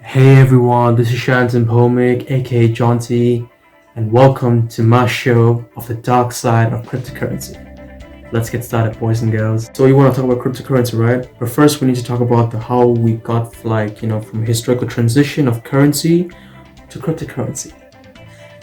Hey everyone, this is Shanton Pomik, aka John T, and welcome to my show of the dark side of cryptocurrency. Let's get started, boys and girls. So you want to talk about cryptocurrency, right? But first, we need to talk about how we got, from a historical transition of currency to cryptocurrency.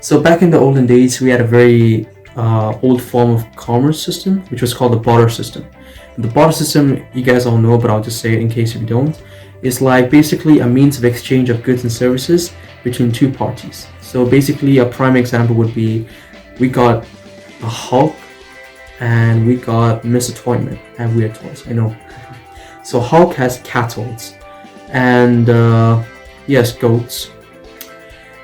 So back in the olden days, we had a very old form of commerce system, which was called the barter system. And the barter system, you guys all know, but I'll just say it in case if you don't, is like basically a means of exchange of goods and services between two parties. So basically, a prime example would be we got a Hulk and we got Mr. Toyman. I have weird toys, I know. So Hulk has cattle and yes, goats.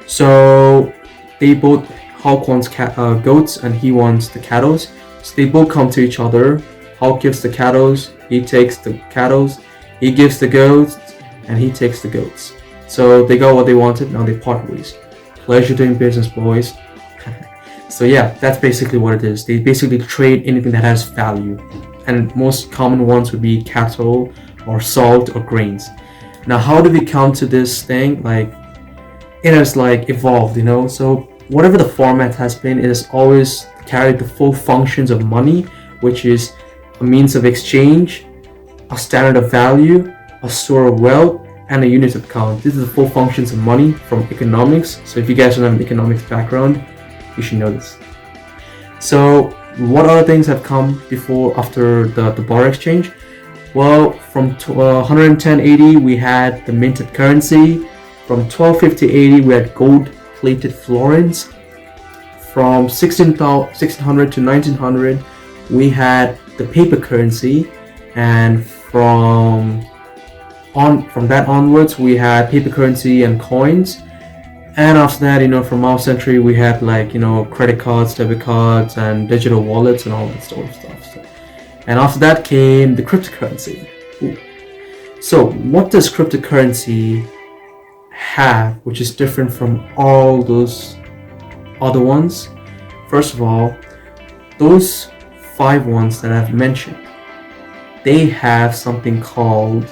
So they both Hulk wants goats and he wants the cattle. So they both come to each other. Hulk gives the cattle, he takes the cattle, he gives the goats, and he takes the goats. So they got what they wanted, now they part ways. Pleasure doing business, boys. So yeah, that's basically what it is. They basically trade anything that has value. And most common ones would be cattle or salt or grains. Now how do we come to this thing? It has evolved, So whatever the format has been, it has always carried the full functions of money, which is a means of exchange, a standard of value, a store of wealth, and a unit of count. These are the full functions of money from economics. So if you guys don't have an economics background, you should know this. So what other things have come after the bar exchange? Well, from 110 AD we had the minted currency. From 1250 AD we had gold-plated florins. From 1600 to 1900 we had the paper currency, and from that onwards we had paper currency and coins. And after that, from our century we had credit cards, debit cards, and digital wallets and all that sort of stuff. And after that came the cryptocurrency. Ooh. So what does cryptocurrency have which is different from all those other ones? First of all, those 5 ones that I've mentioned, they have something called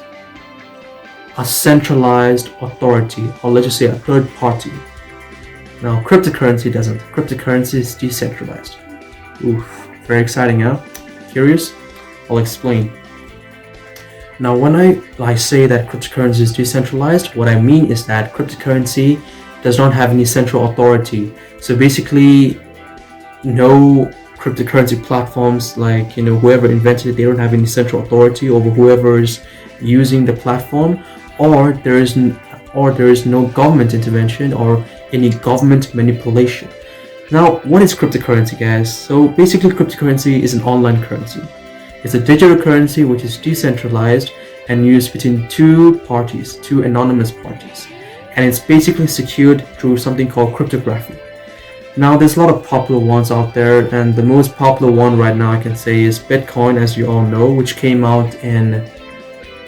a centralized authority, or let's just say a third party. Now cryptocurrency doesn't. Cryptocurrency is decentralized. Oof, very exciting, huh? Curious? I'll explain. Now when I say that cryptocurrency is decentralized, what I mean is that cryptocurrency does not have any central authority. So basically, no cryptocurrency platforms, whoever invented it, they don't have any central authority over whoever is using the platform, or there is no government intervention or any government manipulation. Now, what is cryptocurrency, guys? So basically, cryptocurrency is an online currency. It's a digital currency which is decentralized and used between two anonymous parties, and it's basically secured through something called cryptography. Now there's a lot of popular ones out there, and the most popular one right now I can say is Bitcoin, as you all know, which came out in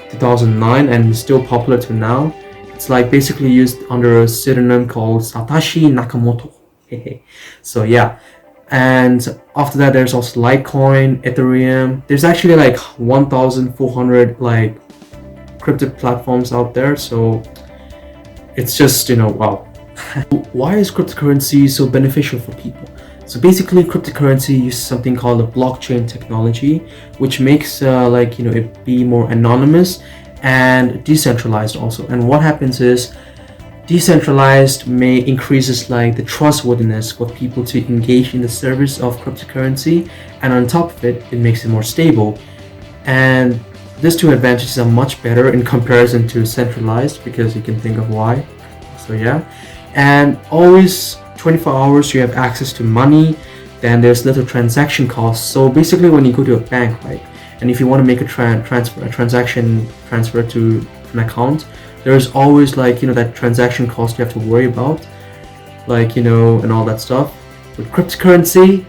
2009 and is still popular to now. It's basically used under a pseudonym called Satoshi Nakamoto. So yeah, and after that there's also Litecoin, Ethereum. There's actually 1,400 crypto platforms out there, so it's just wow. Why is cryptocurrency so beneficial for people? So basically, cryptocurrency uses something called a blockchain technology, which makes it be more anonymous and decentralized also. And what happens is, decentralized may increases the trustworthiness for people to engage in the service of cryptocurrency, and on top of it, it makes it more stable. And these two advantages are much better in comparison to centralized, because you can think of why. So yeah, and always 24 hours you have access to money. Then there's little transaction costs. So basically, when you go to a bank, right, and if you want to make a transfer to an account, there's always that transaction cost you have to worry about, and all that stuff. With cryptocurrency,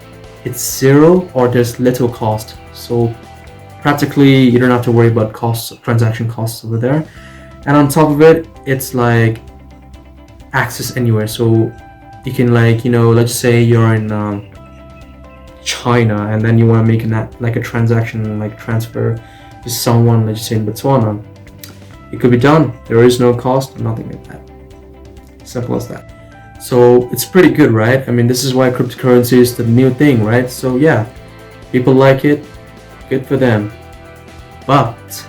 it's zero or there's little cost. So practically you don't have to worry about transaction costs over there. And on top of it, it's access anywhere. So you can let's say you're in China and then you want to make a transaction transfer to someone, let's say in Botswana. It could be done. There is no cost, nothing like that. Simple as that. So it's pretty good, right? I mean, this is why cryptocurrency is the new thing, right? So yeah, people like it, good for them. But,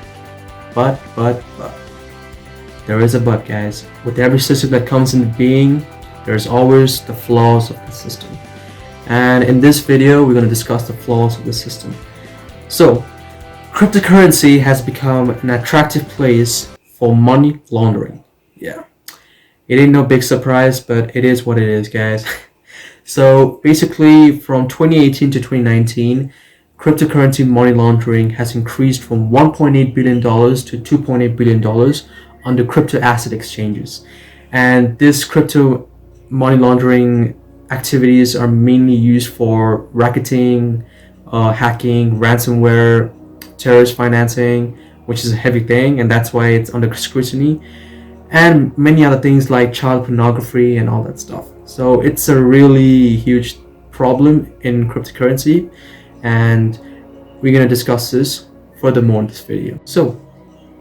there is a but, guys. With every system that comes into being, there's always the flaws of the system. And in this video, we're going to discuss the flaws of the system. So, cryptocurrency has become an attractive place for money laundering. Yeah. It ain't no big surprise, but it is what it is, guys. So basically, from 2018 to 2019, cryptocurrency money laundering has increased from $1.8 billion to $2.8 billion on the crypto asset exchanges. And this crypto money laundering activities are mainly used for racketing, hacking, ransomware, terrorist financing, which is a heavy thing, and that's why it's under scrutiny, and many other things like child pornography and all that stuff. So it's a really huge problem in cryptocurrency, and we're going to discuss this furthermore in this video. So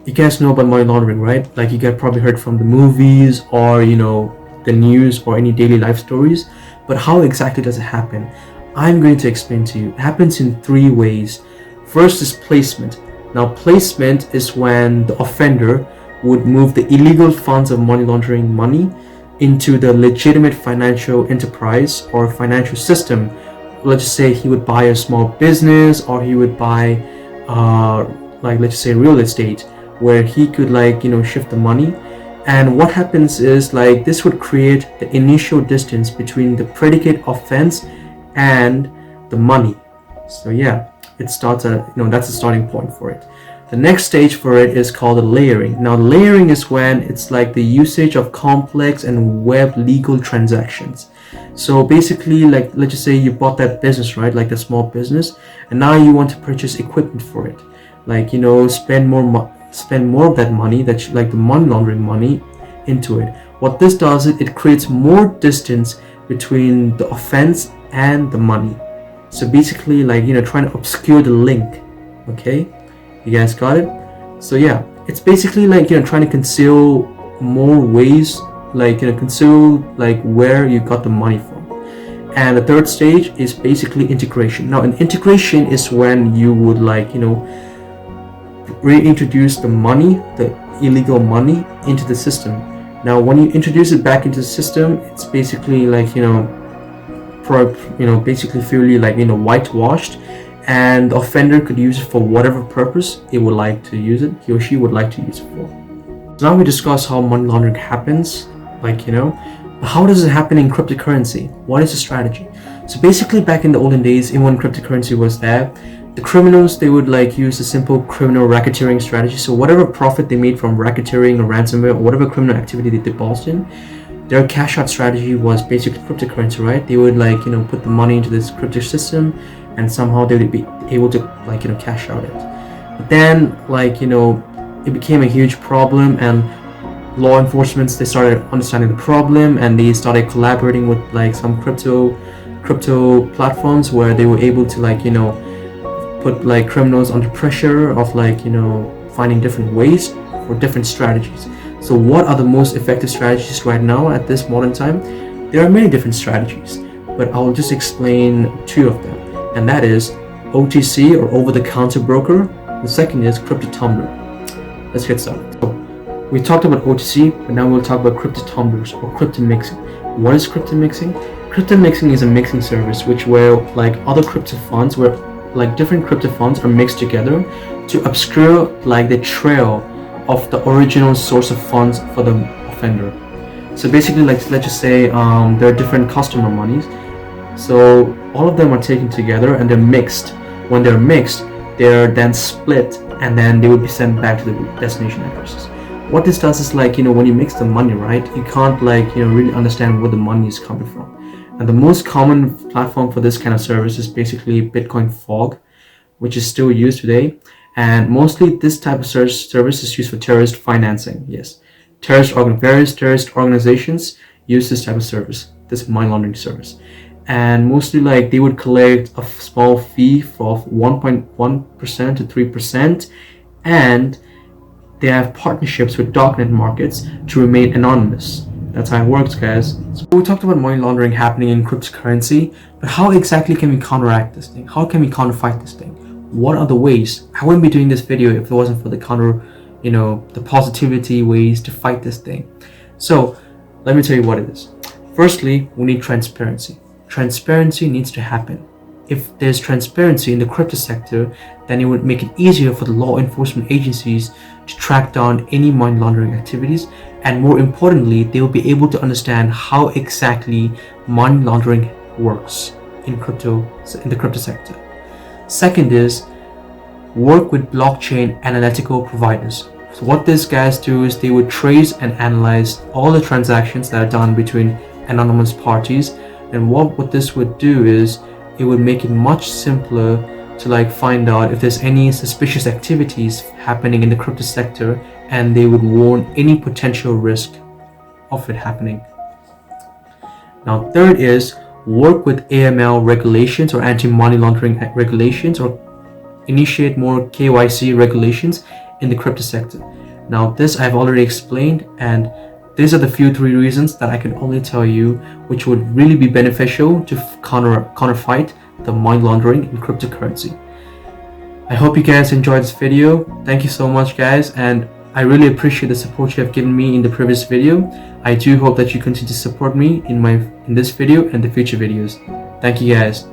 you guys know about money laundering, right? Like you guys probably heard from the movies or the news or any daily life stories, but how exactly does it happen? I'm going to explain to you. It happens in three ways. First is placement. Now placement is when the offender would move the illegal funds of money laundering money into the legitimate financial enterprise or financial system. Let's just say he would buy a small business, or he would buy like let's just say real estate, where he could shift the money. And what happens is this would create the initial distance between the predicate offense and the money. So yeah, it starts at that's the starting point for it. The next stage for it is called layering. Now layering is when it's like the usage of complex and web legal transactions. So basically, let's just say you bought that business, right? Like the small business, and now you want to purchase equipment for it. Spend more of that money, that like the money laundering money, into it. What this does is it creates more distance between the offense and the money. So basically, trying to obscure the link. Okay, you guys got it? So yeah, it's basically trying to conceal more ways, conceal where you got the money from. And the third stage is basically integration. Now, an integration is when you would reintroduce the money, the illegal money, into the system. Now, when you introduce it back into the system, it's basically basically fairly whitewashed, and the offender could use it for whatever purpose he or she would like to use it for. So now we discuss how money laundering happens, how does it happen in cryptocurrency? What is the strategy? So basically, back in the olden days, even when cryptocurrency was there, the criminals, they would use a simple criminal racketeering strategy. So whatever profit they made from racketeering or ransomware or whatever criminal activity they divulged in, their cash out strategy was basically cryptocurrency, right? They would put the money into this crypto system, and somehow they would be able to cash out it. But then it became a huge problem, and law enforcement, they started understanding the problem, and they started collaborating with some crypto platforms where they were able to put criminals under pressure of finding different ways for different strategies. So what are the most effective strategies right now at this modern time? There are many different strategies, but I'll just explain two of them, and that is OTC, or over-the-counter broker. The second is crypto tumbler. Let's get started. So we talked about OTC, but now we'll talk about crypto tumblers or crypto mixing. What is crypto mixing? Crypto mixing is a mixing service where other crypto funds, where different crypto funds are mixed together to obscure the trail of the original source of funds for the offender. So basically, let's just say there are different customer monies. So all of them are taken together and they're mixed. When they're mixed, they're then split, and then they will be sent back to the destination addresses. What this does is when you mix the money, right, you can't really understand where the money is coming from. And the most common platform for this kind of service is basically Bitcoin Fog, which is still used today. And mostly this type of service is used for terrorist financing. Yes, various terrorist organizations use this type of service, this money laundering service. And mostly they would collect a small fee of 1.1% to 3%, and they have partnerships with darknet markets to remain anonymous. That's how it works, guys. So we talked about money laundering happening in cryptocurrency, but how exactly can we counteract this thing? How can we counterfight this thing? What are the ways? I wouldn't be doing this video if it wasn't for the the positivity ways to fight this thing. So let me tell you what it is. Firstly, we need transparency. Transparency needs to happen. If there's transparency in the crypto sector, then it would make it easier for the law enforcement agencies to track down any money laundering activities, and more importantly, they will be able to understand how exactly money laundering works in the crypto sector. Second is work with blockchain analytical providers. So what these guys do is they would trace and analyze all the transactions that are done between anonymous parties, and what this would do is it would make it much simpler to find out if there's any suspicious activities happening in the crypto sector, and they would warn any potential risk of it happening. Now third is work with AML regulations or anti-money laundering regulations, or initiate more KYC regulations in the crypto sector. Now this I've already explained, and these are the three reasons that I can only tell you which would really be beneficial to counterfight the money laundering in cryptocurrency. I hope you guys enjoyed this video. Thank you so much, guys, and I really appreciate the support you have given me in the previous video. I do hope that you continue to support me in this video and the future videos. Thank you, guys.